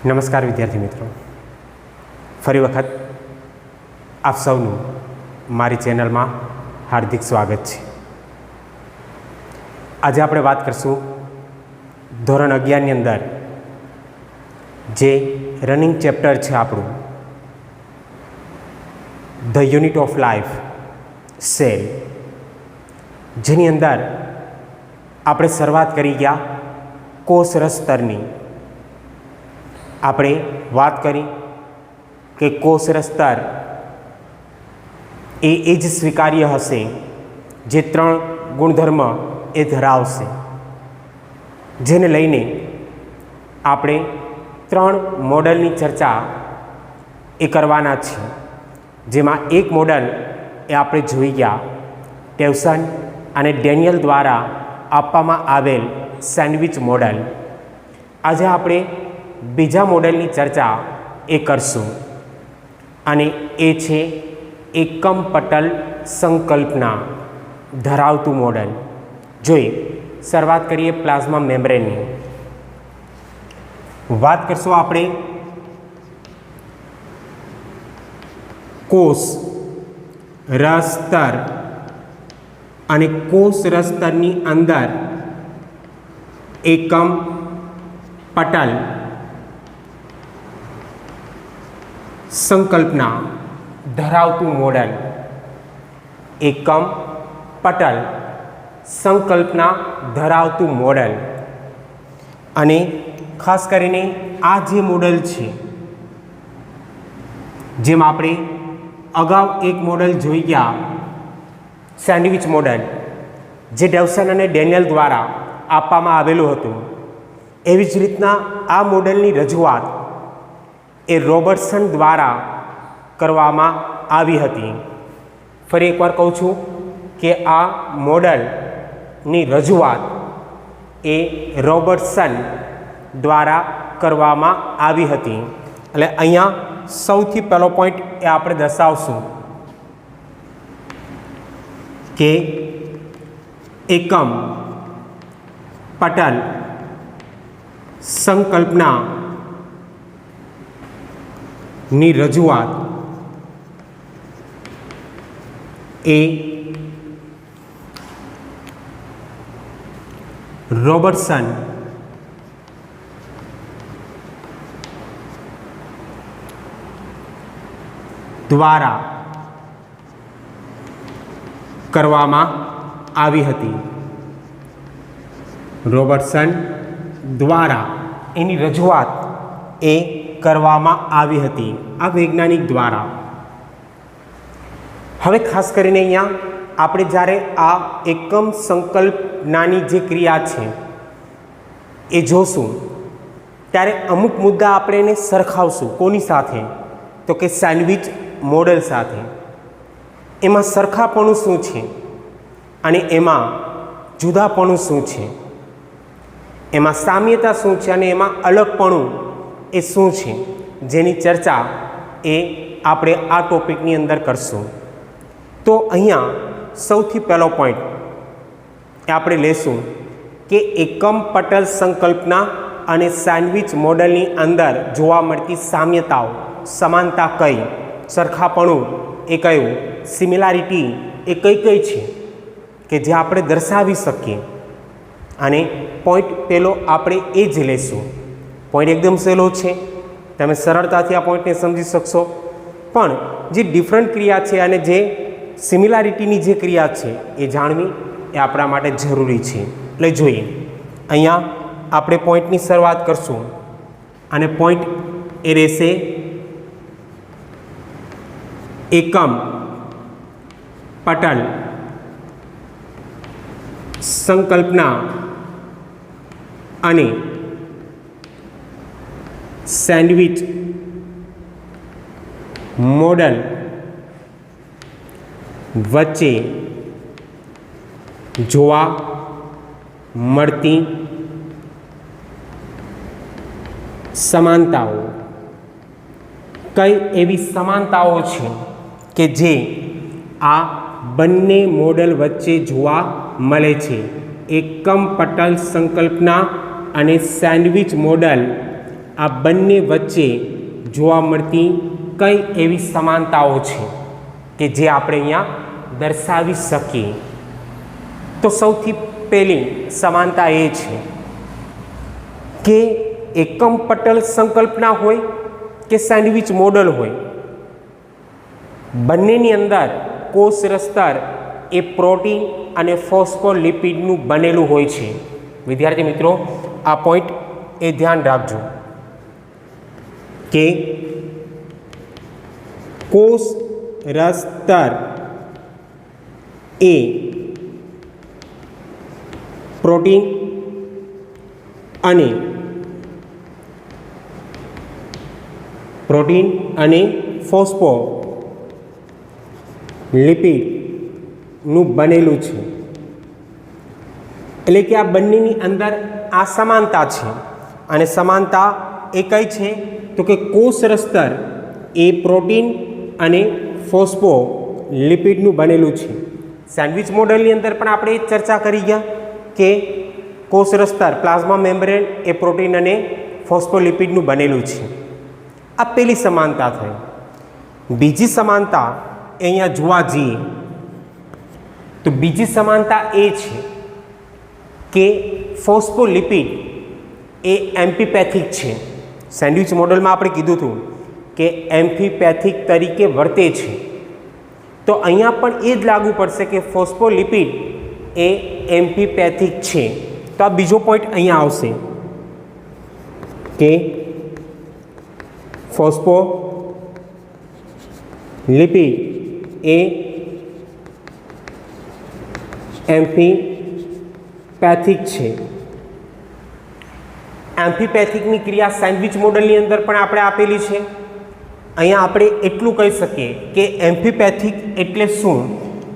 નમસ્કાર વિદ્યાર્થી મિત્રો, ફરી વખત આપ સૌનું મારી ચેનલમાં હાર્દિક સ્વાગત છે. આજે આપણે વાત કરીશું ધોરણ 11ની અંદર જે રનિંગ ચેપ્ટર છે આપણું the unit of life cell, જેની અંદર આપણે શરૂઆત કરી ગયા કોષરસ સ્તરની. આપણે વાત કરી કે કોષરસ સ્તર એ જ સ્વીકાર્ય હશે જે 3 ગુણધર્મ એ ધરાવશે, જેને લઈને આપણે 3 મોડલની ચર્ચા એ કરવાના છે. જેમાં એક મોડલ એ આપણે જોઈ ગયા ટેવસન અને ડેનિયલ દ્વારા આપવામાં આવેલ સેન્ડવિચ મોડલ. આજે આપણે બીજા મોડલની ચર્ચા એ કરશું અને એ છે એકમ પટલ સંકલ્પના ધરાવતું મોડલ. જોઈએ, શરૂઆત કરીએ પ્લાઝ્મા મેમ્બ્રેનની. વાત કરશું આપણે કોષ રસ સ્તર અને કોષ રસ સ્તરની અંદર એકમ પટલ સંકલ્પના ધરાવતું મોડલ. એકમ પટલ સંકલ્પના ધરાવતું મોડલ. અને ખાસ કરીને આ જે મોડલ છે, જેમ આપણે અગાઉ એક મોડલ જોઈ ગયા સેન્ડવિચ મોડલ, જે ટેવસન અને ડેનિયલ દ્વારા આપવામાં આવેલું હતું, એવી જ રીતના આ મોડલની રજૂઆત એ રોબર્ટસન દ્વારા કરવામાં આવી હતી. ફરી એકવાર કહું છું કે આ મોડલની રજૂઆત એ રોબર્ટસન દ્વારા કરવામાં આવી હતી. એટલે અહીંયા સૌથી પહેલો પોઈન્ટ એ આપણે દર્શાવશું કે એકમ પટલ સંકલ્પના ની રજૂઆત એ રોબર્ટસન દ્વારા કરવામાં આવી હતી. રોબર્ટસન દ્વારા એની રજૂઆત એ કરવામાં આવી હતી આ વૈજ્ઞાનિક દ્વારા. હવે ખાસ કરીને અહીંયા આપણે જ્યારે આ એકમ સંકલ્પનાની જે ક્રિયા છે એ જોશું, ત્યારે અમુક મુદ્દા આપણે એને સરખાવશું. કોની સાથે? તો કે સેન્ડવિચ મોડલ સાથે. એમાં સરખાપણું શું છે અને એમાં જુદાપણું શું છે, એમાં સામ્યતા શું છે અને એમાં અલગપણું એ શું છે, જેની ચર્ચા એ આપણે આ ટોપિકની અંદર કરશું. તો અહીંયા સૌથી પહેલો પોઈન્ટ એ આપણે લેશું કે એકમ પટલ સંકલ્પના અને સેન્ડવિચ મોડલની અંદર જોવા મળતી સામ્યતાઓ, સમાનતા કઈ, સરખાપણું એ કયું, સિમિલારિટી એ કઈ કઈ છે કે જે આપણે દર્શાવી શકીએ. અને પોઈન્ટ પહેલો આપણે એ જ લેશું. પોઈન્ટ એકદમ સહેલો છે, તમે સરળતાથી આ પોઈન્ટને સમજી શકશો. પણ જે ડિફરન્ટ ક્રિયા છે અને જે સિમિલારિટીની જે ક્રિયા છે એ જાણવી એ આપણા માટે જરૂરી છે. એટલે જોઈએ, અહીંયા આપણે પોઈન્ટની શરૂઆત કરશું અને પોઈન્ટ એ રહેશે એકમ પટલ સંકલ્પના અને સેન્ડવિચ મોડલ વચ્ચે જોવા મળતી સમાનતાઓ. કઈ એવી સમાનતાઓ છે કે જે આ બંને મોડલ વચ્ચે જોવા મળે છે? એકમ પટલ સંકલ્પના અને સેન્ડવિચ મોડલ આ બંને વચ્ચે જોવા મળતી કઈ એવી સમાનતાઓ છે કે જે આપણે અહીંયા દર્શાવી શકીએ? તો સૌથી પહેલી સમાનતા એ છે કે એકમ પટલ સંકલ્પના હોય કે સેન્ડવિચ મોડલ હોય, બંનેની અંદર કોષ રસ્તર એ પ્રોટીન અને ફોસ્ફોલિપિડનું બનેલું હોય છે. વિદ્યાર્થી મિત્રો, આ પોઈન્ટ એ ધ્યાન રાખજો કે કોષ રસ્તર એ પ્રોટીન અને ફોસ્ફોલિપિડનું બનેલું છે. એટલે કે આ બંનેની અંદર આ સમાનતા છે. અને સમાનતા એ કઈ છે? તો કે કોષ રસ્તર એ પ્રોટીન અને ફોસ્ફોલિપિડનું બનેલું છે. સેન્ડવિચ મોડલની અંદર પણ આપણે ચર્ચા કરી ગયા કે કોષ રસ્તર પ્લાઝ્મા મેમ્બ્રેન એ પ્રોટીન અને ફોસ્ફોલિપિડનું બનેલું છે. આ પહેલી સમાનતા થઈ. બીજી સમાનતા અહીંયા જોવા જઈએ તો બીજી સમાનતા એ છે કે ફોસ્ફોલિપિડ એ એમ્ફીપેથિક છે. સેન્ડવિચ મોડલમાં આપણે કીધું હતું કે એમ્ફીપેથિક તરીકે વર્તે છે. તો અહીંયા પણ એ જ લાગુ પડશે કે ફોસ્ફોલિપિડ એ એમ્ફીપેથિક છે. તો આ બીજો પોઈન્ટ અહીંયા આવશે કે ફોસ્ફોલિપિડ એ એમ્ફીપેથિક છે. એમ્ફીપેથિકની ક્રિયા સેન્ડવિચ મોડલની અંદર પણ આપણે આપેલી છે. અહીંયા આપણે એટલું કહી શકીએ કે એમ્ફીપેથિક એટલે શું?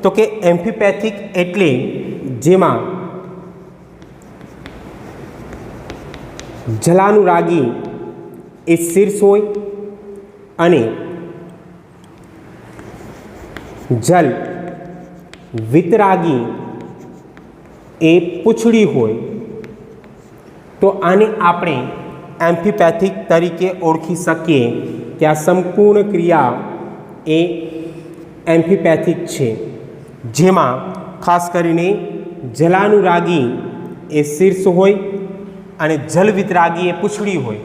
તો કે એમ્ફીપેથિક એટલે જેમાં જલાનુરાગી એ શીર્ષ હોય અને જલ વિતરાગી એ પૂંછડી હોય. તો આને આપણે એમ્ફીપેથિક તરીકે ઓળખી શકીએ કે આ સંપૂર્ણ ક્રિયા એ એમ્ફીપેથિક છે, જેમાં ખાસ કરીને જલાનુરાગી એ શીર્ષ હોય અને જલ વિતરાગી એ પૂંછડી હોય.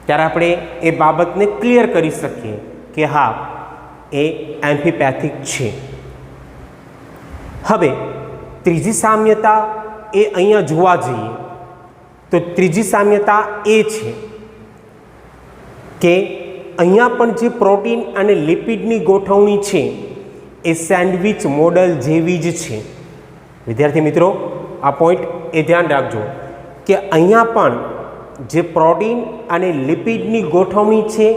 ત્યારે આપણે એ બાબતને ક્લિયર કરી શકીએ કે હા, એ એમ્ફીપેથિક છે. હવે ત્રીજી સામ્યતા એ અહીંયા જોવા જઈએ તો ત્રીજી સામ્યતા એ છે કે અહીંયા પણ જે પ્રોટીન અને લિપિડની ગોઠવણી છે એ સેન્ડવિચ મોડલ જેવી જ છે. વિદ્યાર્થી મિત્રો, આ પોઈન્ટ એ ધ્યાન રાખજો કે અહીંયા પણ જે પ્રોટીન અને લિપિડની ગોઠવણી છે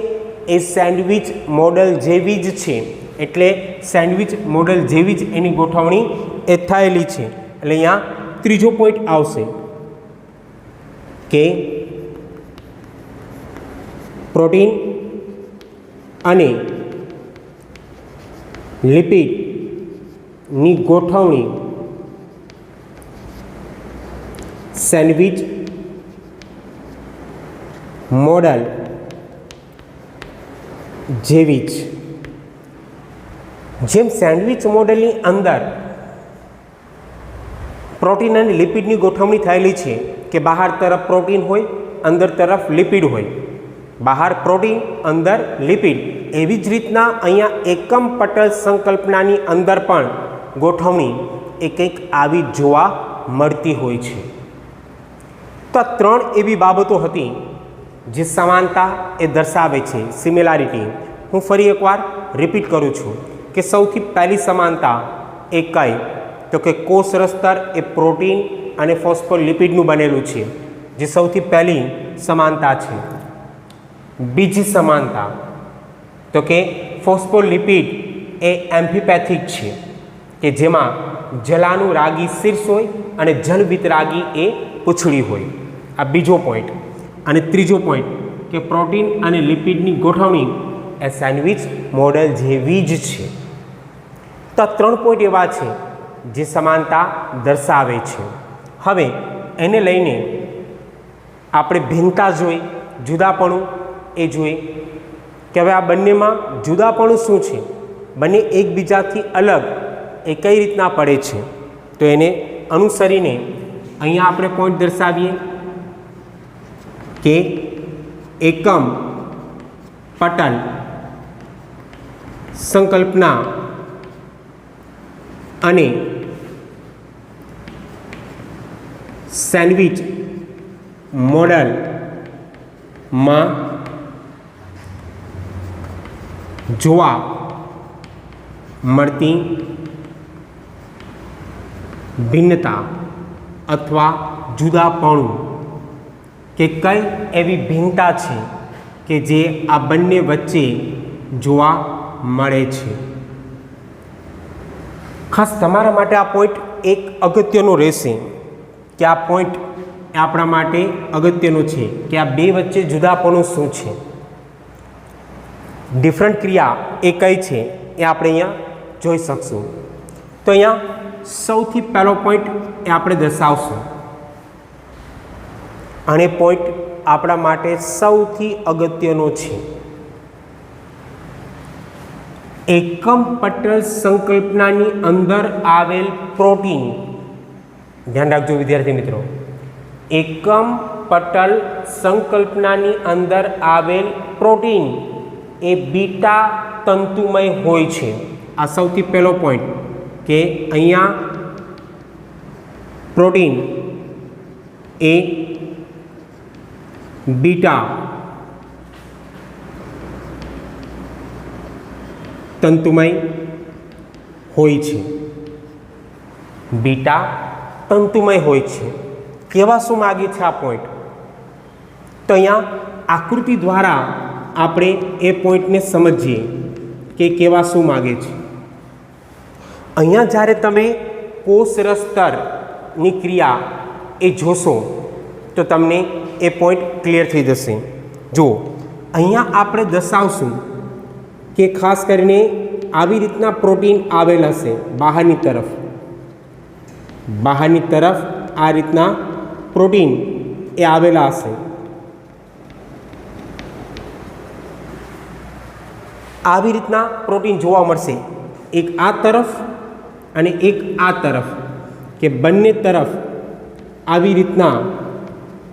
એ સેન્ડવિચ મોડલ જેવી જ છે. એટલે સેન્ડવિચ મોડલ જેવી જ એની ગોઠવણી એ થયેલી છે. એટલે અહીંયા ત્રીજો પોઈન્ટ આવશે કે પ્રોટીન અને લિપિડની ગોઠવણી સેન્ડવિચ મોડલ જેવી જ. જેમ સેન્ડવિચ મોડલની અંદર પ્રોટીન અને લિપિડની ગોઠવણી થયેલી છે કે બહાર તરફ પ્રોટીન હોય, અંદર તરફ લિપિડ હોય, બહાર પ્રોટીન અંદર લિપિડ, એવી જ રીતના અહીંયા એકમ પટલ સંકલ્પનાની અંદર પણ ગોઠવણી એ કંઈક આવી જોવા મળતી હોય છે. તો આ ત્રણ એવી બાબતો હતી જે સમાનતા એ દર્શાવે છે, સિમિલારિટી. હું ફરી એકવાર રિપીટ કરું છું કે સૌથી પહેલી સમાનતા એ કઈ? તો કે કોષ રસ્તર એ પ્રોટીન અને ફોસ્ફોલિપિડનું બનેલું છે, જે સૌથી પહેલી સમાનતા છે. બીજી સમાનતા તો કે ફોસ્ફોલિપિડ એ એમ્ફીપેથિક છે કે જેમાં જલાનુરાગી શીર્ષ હોય અને જલ વિતરાગી એ પૂંછડી હોય. આ બીજો પોઈન્ટ. અને ત્રીજો પોઈન્ટ કે પ્રોટીન અને લિપિડની ગોઠવણી એ સેન્ડવિચ મોડલ જેવી જ છે. તો આ ત્રણ પોઈન્ટ એવા છે જે સમાનતા દર્શાવે છે. હવે એને લઈને આપણે ભિન્નતા જોઈ જુદાપણું એ જોઈએ કે હવે આ બંનેમાં જુદાપણું શું છે, બંને એકબીજાથી અલગ એ કઈ રીતના પડે છે. તો એને અનુસરીને અહીંયા આપણે પોઈન્ટ દર્શાવીએ કે એકમ પટલ સંકલ્પના અને સેન્ડવિચ મોડલમાં જોવા મળતી ભિન્નતા અથવા જુદાપણું કે કઈ એવી ભિન્નતા છે કે જે આ બંને વચ્ચે જોવા મળે છે. ખાસ તમારા માટે આ પોઈન્ટ એક અગત્યનો રહેશે કે આ પોઈન્ટ આપણા માટે અગત્યનો છે કે આ બે વચ્ચે જુદાપણું શું છે, ડિફરન્ટ ક્રિયા એ કઈ છે એ આપણે અહીંયા જોઈ શકશું. તો અહીંયા સૌથી પહેલો પોઈન્ટ એ આપણે દર્શાવશું અને પોઈન્ટ આપણા માટે સૌથી અગત્યનો છે. એકમ પટલ સંકલ્પનાની અંદર આવેલ પ્રોટીન, ધ્યાન રાખજો વિદ્યાર્થી મિત્રો, એકમ પટલ સંકલ્પનાની અંદર આવેલ પ્રોટીન એ બીટા તંતુમય હોય છે. આ સૌથી પહેલો પોઈન્ટ કે અહીંયા પ્રોટીન એ બીટા તંતુમય હોય છે. બીટા તંતુમય હોય છે. કેવા શું માગે છે આ પોઈન્ટ? તો અહીંયા આકૃતિ દ્વારા આપણે એ પોઈન્ટને સમજીએ કે કેવા શું માગે છે. અહીંયા જ્યારે તમે કોષરસ્તરની ક્રિયા એ જોશો તો તમને એ પોઈન્ટ ક્લિયર થઈ જશે. જો અહીંયા આપણે દર્શાવશું કે ખાસ કરીને આવી રીતના પ્રોટીન આવેલ હશે બહારની તરફ આ રીતના પ્રોટીન એ આવેલા હશે. આવી રીતના પ્રોટીન જોવા મળશે, એક આ તરફ અને એક આ તરફ, કે બંને તરફ આવી રીતના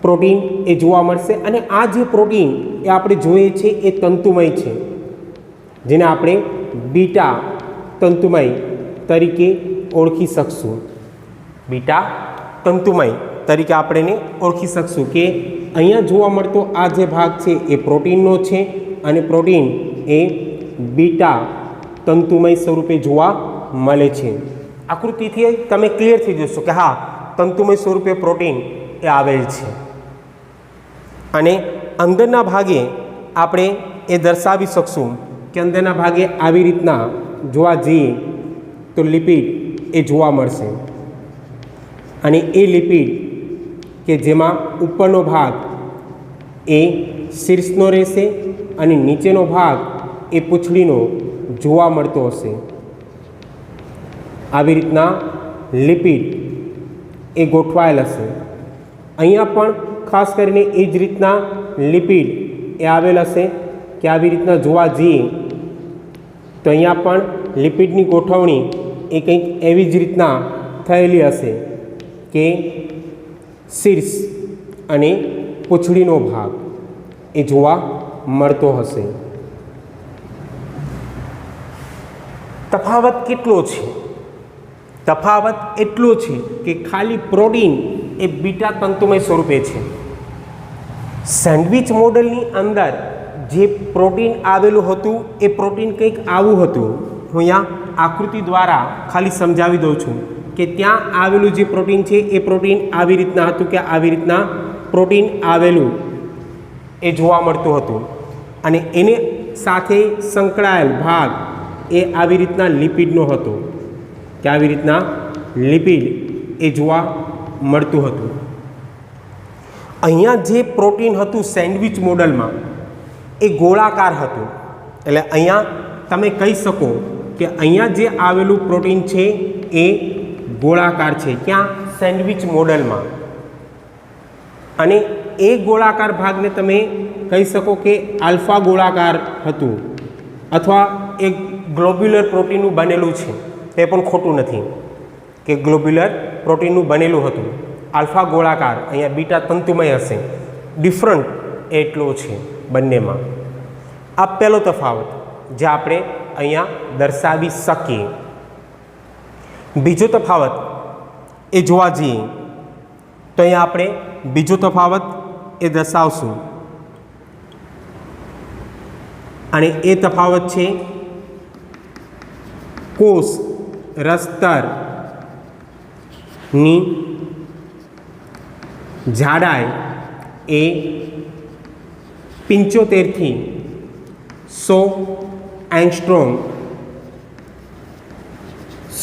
પ્રોટીન એ જોવા મળશે. અને આ જે પ્રોટીન એ આપણે જોઈએ છે એ તંતુમય છે, જેને આપણે બીટા તંતુમય તરીકે ઓળખી શકશું. બીટા તંતુમય તરીકે આપણે એને ઓળખી શકશું કે અહીંયા જોવા મળતો આ જે ભાગ છે એ પ્રોટીનનો છે અને પ્રોટીન એ બીટા તંતુમય સ્વરૂપે જોવા મળે છે. આકૃતિથી તમે ક્લિયર થઈ જશો કે હા, તંતુમય સ્વરૂપે પ્રોટીન એ આવેલ છે. અને અંદરના ભાગે આપણે એ દર્શાવી શકશું કે અંદરના ભાગે આવી રીતના જોવા જઈએ તો લિપિડ એ જોવા મળશે. અને એ લિપિડ કે જેમાં ઉપરનો ભાગ એ શીર્ષનો રહેશે અને નીચેનો ભાગ એ પૂંછડીનો જોવા મળતો હશે. આવી રીતના લિપિડ એ ગોઠવાયેલ હશે. અહીંયા પણ ખાસ કરીને એ જ રીતના લિપિડ એ આવેલ હશે કે આવી રીતના જોવા જઈએ તો અહીંયા પણ લિપિડની ગોઠવણી એ કંઈક એવી જ રીતના થયેલી હશે કે શીર્ષ અને પૂંછડીનો ભાગ એ જોવા મળતો હશે. તફાવત કેટલો છે? તફાવત એટલો છે કે ખાલી પ્રોટીન એ બીટા તંતુમય સ્વરૂપે છે. સેન્ડવિચ મોડલની અંદર જે પ્રોટીન આવેલું હતું એ પ્રોટીન કંઈક આવું હતું. હું અહીંયા આકૃતિ દ્વારા ખાલી સમજાવી દઉં છું કે ત્યાં આવેલું જે પ્રોટીન છે એ પ્રોટીન આવી રીતના હતું કે આવી રીતના પ્રોટીન આવેલું એ જોવા મળતું હતું. અને એને સાથે સંકળાયેલ ભાગ એ આવી રીતના લિપિડનો હતો કે આવી રીતના લિપિડ એ જોવા મળતું હતું. અહીંયા જે પ્રોટીન હતું સેન્ડવિચ મોડલમાં એ ગોળાકાર હતું. એટલે અહીંયા તમે કહી શકો કે અહીંયા જે આવેલું પ્રોટીન છે એ ગોળાકાર છે. ક્યાં? સેન્ડવિચ મોડલમાં. અને એ ગોળાકાર ભાગને તમે કહી શકો કે આલ્ફા ગોળાકાર હતું અથવા એક ગ્લોબ્યુલર પ્રોટીનનું બનેલું છે, એ પણ ખોટું નથી કે ગ્લોબ્યુલર પ્રોટીનનું બનેલું હતું. આલ્ફા ગોળાકાર, અહીંયા બીટા તંતુમય હશે. ડિફરન્ટ એટલો છે બંનેમાં. આ પહેલો તફાવત જે આપણે અહીંયા દર્શાવી શકીએ. બીજો તફાવત એ જોવા જઈએ તો અહીંયા આપણે બીજો તફાવત એ દર્શાવશું અને એ તફાવત છે કોષ રસતરની જાડાઈ એ 75 થી 100 એંગસ્ટ્રોમ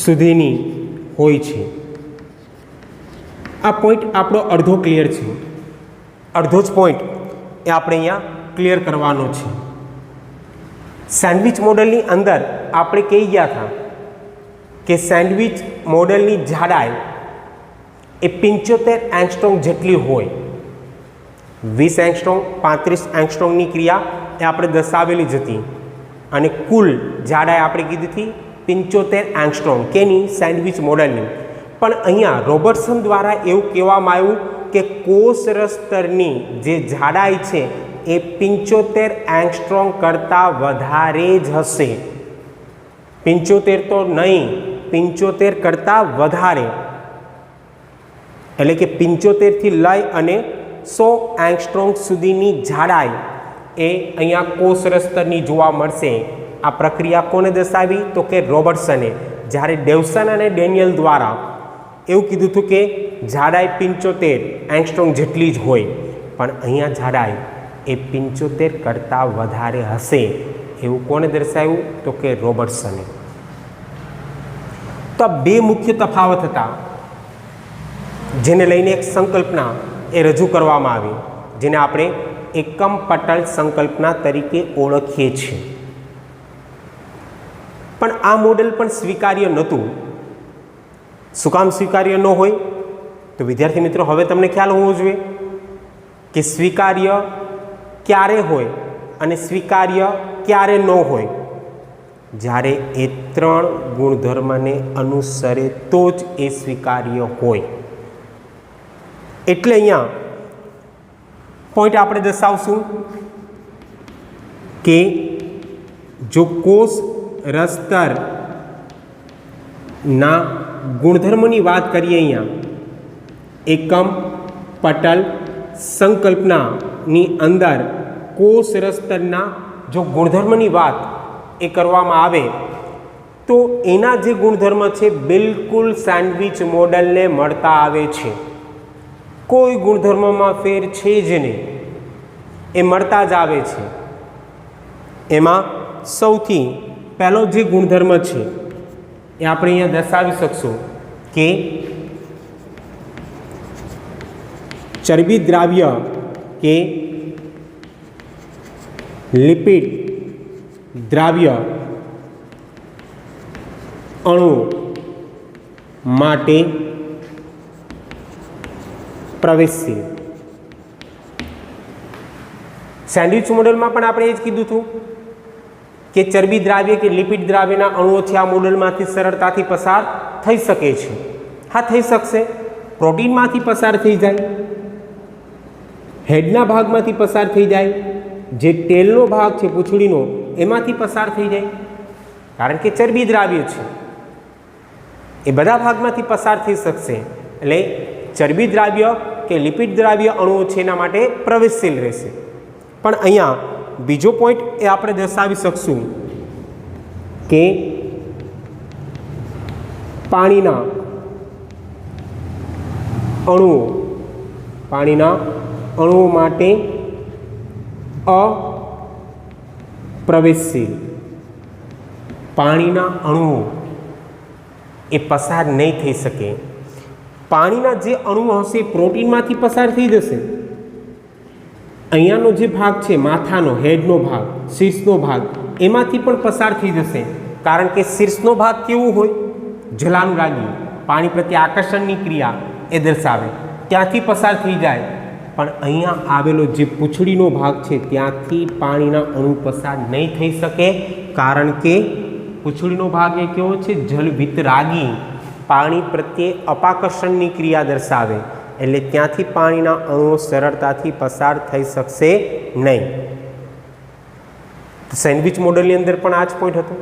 સુધીની હોય છે. આ પોઈન્ટ આપણો અડધો ક્લિયર છે. અડધો જ પોઈન્ટ એ આપણે અહીંયા ક્લિયર કરવાનો છે. સેન્ડવિચ મોડલની અંદર આપણે કહી ગયા હતા કે સેન્ડવિચ મોડલની જાડાઈ એ 75 એંગસ્ટ્રોમ જેટલી હોય. 20 એંગસ્ટ્રોમ 35 એંગસ્ટ્રોમની ક્રિયા એ આપણે દર્શાવેલી જ હતી અને કુલ જાડાઈ આપણે કીધી હતી 75 એંગસ્ટ્રોમ કેની સેન્ડવિચ મોડલની. પણ અહીંયા રોબર્ટસન દ્વારા એવું કહેવામાં આવ્યું કે કોષરસ સ્તરની જે જાડાઈ છે એ 75 એંગસ્ટ્રોમ કરતાં વધારે જ હશે. 75 તો નહીં, 75 કરતાં વધારે, એટલે કે 75 થી લઈ અને 100 એંગસ્ટ્રોમ સુધીની જાડાઈ એ અહીંયા કોષરસ સ્તરની જોવા મળશે. આ પ્રક્રિયા કોને દર્શાવી તો કે રોબર્ટસને. જ્યારે ડેવસન અને ડેનિયલ દ્વારા એવું કીધું હતું કે જાડાઈ 75 એંગસ્ટ્રોમ જેટલી જ હોય, પણ અહીંયા જાડાઈ એ 75 કરતાં વધારે હશે એવું કોને દર્શાવ્યું તો કે રોબર્ટસને. તો આ બે મુખ્ય તફાવત હતા જેને લઈને એક સંકલ્પના એ રજૂ કરવામાં આવી, જેને આપણે એકમ પટલ સંકલ્પના તરીકે ઓળખીએ છીએ. પણ આ મોડેલ પણ સ્વીકાર્ય નહોતું. શું કામ સ્વીકાર્ય ન હોય? તો વિદ્યાર્થી મિત્રો, હવે તમને ખ્યાલ હોવો જોઈએ કે સ્વીકાર્ય ક્યારે હોય અને સ્વીકાર્ય ક્યારે ન હોય. જ્યારે એ 3 ગુણધર્મને અનુસરે તો જ એ સ્વીકાર્ય હોય. એટલે અહીંયા પોઈન્ટ આપણે દર્શાવશું કે જો કોષ રસતરના ગુણધર્મોની વાત કરીએ, અહીંયા એકમ પટલ સંકલ્પનાની અંદર કોષ રસતરના જો ગુણધર્મની વાત એ કરવામાં આવે તો એના જે ગુણધર્મ છે બિલકુલ સેન્ડવિચ મોડલને મળતા આવે છે. કોઈ ગુણધર્મમાં ફેર છે જ નહીં, એ મળતા જ આવે છે. એમાં સૌથી પહેલો જે ગુણધર્મ છે એ આપણે અહીંયા દર્શાવી શકશું કે ચરબી દ્રાવ્ય કે લિપિડ દ્રાવ્ય અણુ માટે પ્રવેશી. સેન્ડવિચ મોડેલમાં પણ આપણે એ જ કીધું હતું કે ચરબી દ્રાવ્ય કે લિપિડ દ્રાવ્યના અણુઓ છે આ મોડેલમાંથી સરળતાથી પસાર થઈ શકે છે. હા, થઈ શકશે. પ્રોટીનમાંથી પસાર થઈ જાય, હેડના ભાગમાંથી પસાર થઈ જાય, જે ટેલનો ભાગ છે પૂંછડીનો એમાંથી પસાર થઈ જાય, કારણ કે ચરબી દ્રાવ્ય છે. એ બધા ભાગમાંથી પસાર થઈ શકશે. એટલે ચરબી દ્રાવ્ય કે લિપિડ દ્રાવ્ય અણુઓ છે એના માટે પ્રવેશશીલ રહેશે. પણ અહીંયા બીજો પોઈન્ટ એ આપણે દર્શાવી શકશું કે પાણીના અણુઓ માટે અપ્રવેશશીલ. પાણીના અણુઓ એ પસાર નહીં થઈ શકે. પાણીના જે અણુઓ હશે પ્રોટીનમાંથી પસાર થઈ જશે. અહીંયાનો જે ભાગ છે માથાનો, હેડનો ભાગ, શીર્ષનો ભાગ, એમાંથી પણ પસાર થઈ જશે. કારણ કે શીર્ષનો ભાગ કેવું હોય? જલાનુરાગી, પાણી પ્રત્યે આકર્ષણની ક્રિયા એ દર્શાવે, ત્યાંથી પસાર થઈ જાય. પણ અહીંયા આવેલો જે પૂંછડીનો ભાગ છે ત્યાંથી પાણીના અણુ પસાર નહીં થઈ શકે, કારણ કે પૂંછડીનો ભાગ એ કેવો છે? જલવિતરાગી, પાણી પ્રત્યે અપાકર્ષણની ક્રિયા દર્શાવે, એટલે ત્યાંથી પાણીના અણુઓ સરળતાથી પસાર થઈ શકશે નહીં. સેન્ડવિચ મોડલની અંદર પણ આ જ પોઈન્ટ હતો.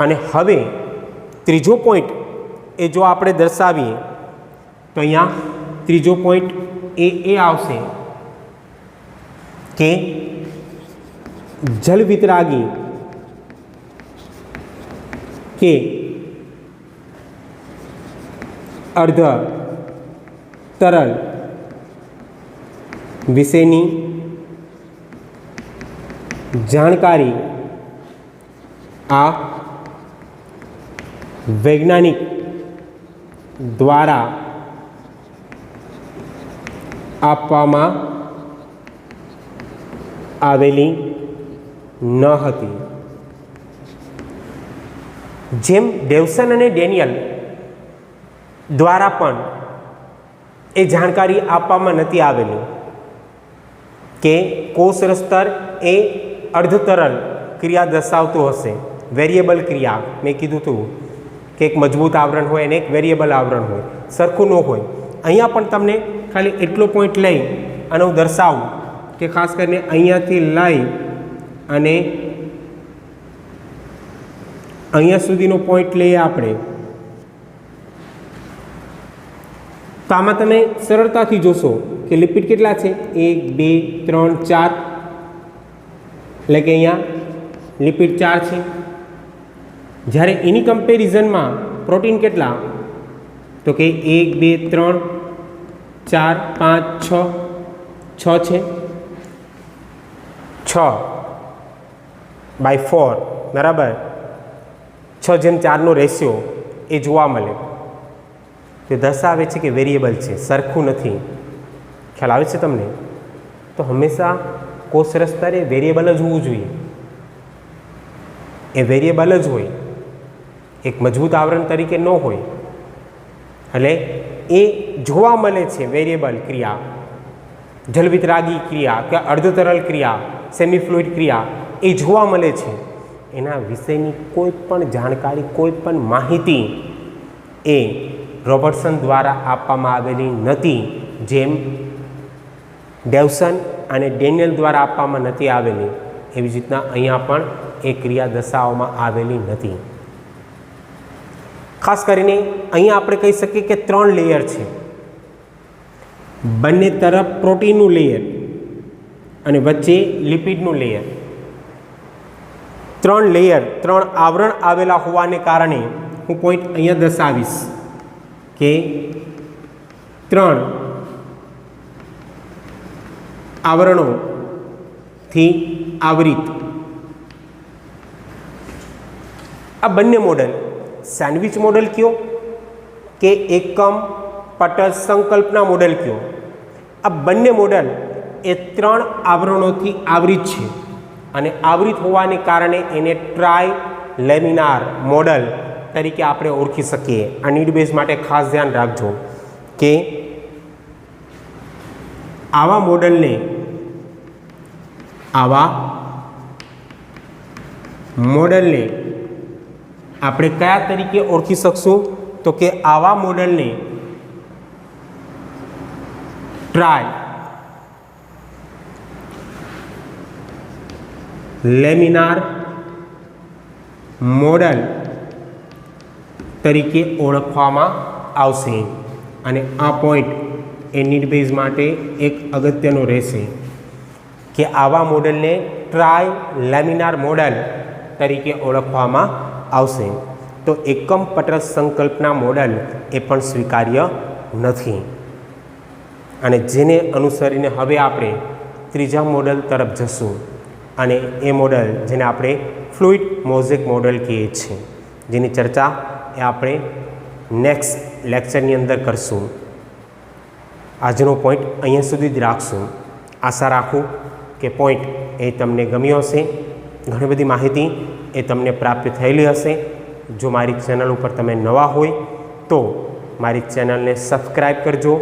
અને હવે ત્રીજો પોઈન્ટ એ જો આપણે દર્શાવીએ તો અહીંયા ત્રીજો પોઈન્ટ એ આવશે કે જલવિતરાગી કે અર્ધ તરલ વિશેની જાણકારી આ વૈજ્ઞાનિક દ્વારા આપવામાં આવેલી ન હતી. જેમ ડેવસન અને ડેનિયલ દ્વારા પણ એ જાણકારી આપવામાં નથી આવેલી કે કોષરસ સ્તર એ અર્ધતરલ ક્રિયા દર્શાવતું હશે, વેરિયેબલ ક્રિયા. મેં કીધું હતું કે એક મજબૂત આવરણ હોય અને એક વેરિયેબલ આવરણ હોય, સરખું ન હોય. અહીંયા પણ તમને ખાલી એટલો પોઈન્ટ લઈ અને હું દર્શાવું કે ખાસ કરીને અહીંયાથી લઈ અને અહીંયા સુધીનો પોઈન્ટ લઈએ આપણે, તો આમાં તમે સરળતાથી જોશો કે લિપિડ કેટલા છે? 1 2 3 4, એટલે કે અહીંયા લિપિડ 4 છે. જ્યારે એની કમ્પેરિઝનમાં પ્રોટીન કેટલા? તો કે 1 2 3 4 5 6 6 છે. 6/4 બરાબર. 6:4નો રેશિયો એ જોવા મળે. તે દર્શાવે છે કે વેરિયેબલ છે, સરખું નથી. ખ્યાલ આવે છે તમને? તો હંમેશા કોષરસ સ્તરે વેરિયેબલ જ હોવું જોઈએ. એ વેરિયેબલ જ હોય, એક મજબૂત આવરણ તરીકે ન હોય. એટલે એ જોવા મળે છે વેરિયેબલ ક્રિયા, જલવિતરાગી ક્રિયા કે અર્ધતરલ ક્રિયા, સેમીફ્લુઇડ ક્રિયા એ જોવા મળે છે. એના વિશેની કોઈ પણ જાણકારી, કોઈ પણ માહિતી એ રોબર્ટસન દ્વારા આપવામાં આવેલી નથી, જેમ ડેવસન અને ડેનિયલ દ્વારા આપવામાં નથી આવેલી. એવી જ રીતના અહીંયા પણ એ ક્રિયા દર્શાવવામાં આવેલી નથી. ખાસ કરીને અહીંયા આપણે કહી શકીએ કે 3 લેયર છે. બંને તરફ પ્રોટીનનું લેયર અને વચ્ચે લિપિડનું લેયર. 3 લેયર, 3 આવરણ આવેલા હોવાને કારણે હું પોઈન્ટ અહીંયા દર્શાવીશ કે 3 આવરણોથી આવરિત આ બંને મોડલ. સેન્ડવિચ મોડલ કયો કે એકમ પટલ સંકલ્પના મોડલ કયો, આ બંને મોડલ એ 3 આવરણોથી આવરિત છે. અને આવરિત હોવાને કારણે એને ટ્રાય લેમિનાર મોડલ તરીકે આપણે ઓળખી શકીએ. આ નીડ બેઝ માટે ખાસ ધ્યાન રાખજો કે આવા મોડલને આપણે કયા તરીકે ઓળખી શકશું? તો કે આવા મોડલને ટ્રાય લેમિનાર મોડલ તરીકે ઓળખવામાં આવશે. અને આ પોઈન્ટ એ નીડ બેઝ માટે એક અગત્યનો રહેશે કે આવા મોડલને ટ્રાય લેમિનાર મોડલ તરીકે ઓળખવામાં આવશે. તો એકમ પટલ સંકલ્પના મોડલ એ પણ સ્વીકાર્ય નથી. અને જેને અનુસરીને હવે આપણે ત્રીજા મોડલ તરફ જશું, અને એ મોડલ જેને આપણે ફ્લુઇડ મોઝેક મોડલ કહીએ છીએ, જેની ચર્ચા એ આપણે નેક્સ્ટ લેક્ચરની અંદર કરશું. આજનો પોઈન્ટ અહીંયા સુધી જ રાખશું. આશા રાખું કે પોઈન્ટ એ તમને ગમ્યો હશે, ઘણી બધી માહિતી એ તમને પ્રાપ્ત થયેલી હશે. જો મારી ચેનલ ઉપર તમે નવા હોય તો મારી ચેનલને સબસ્ક્રાઈબ કરજો,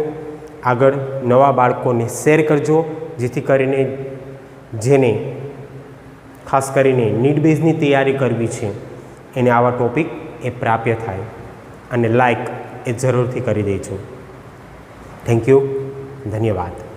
આગળ નવા બાળકોને શેર કરજો, જેથી કરીને જેને ખાસ કરીને નીટ બેઝની તૈયારી કરવી છે એને આવા ટૉપિક એ પ્રાપ્ય થાય. અને લાઈક એ જરૂરથી કરી દેજો. Thank you. ધન્યવાદ.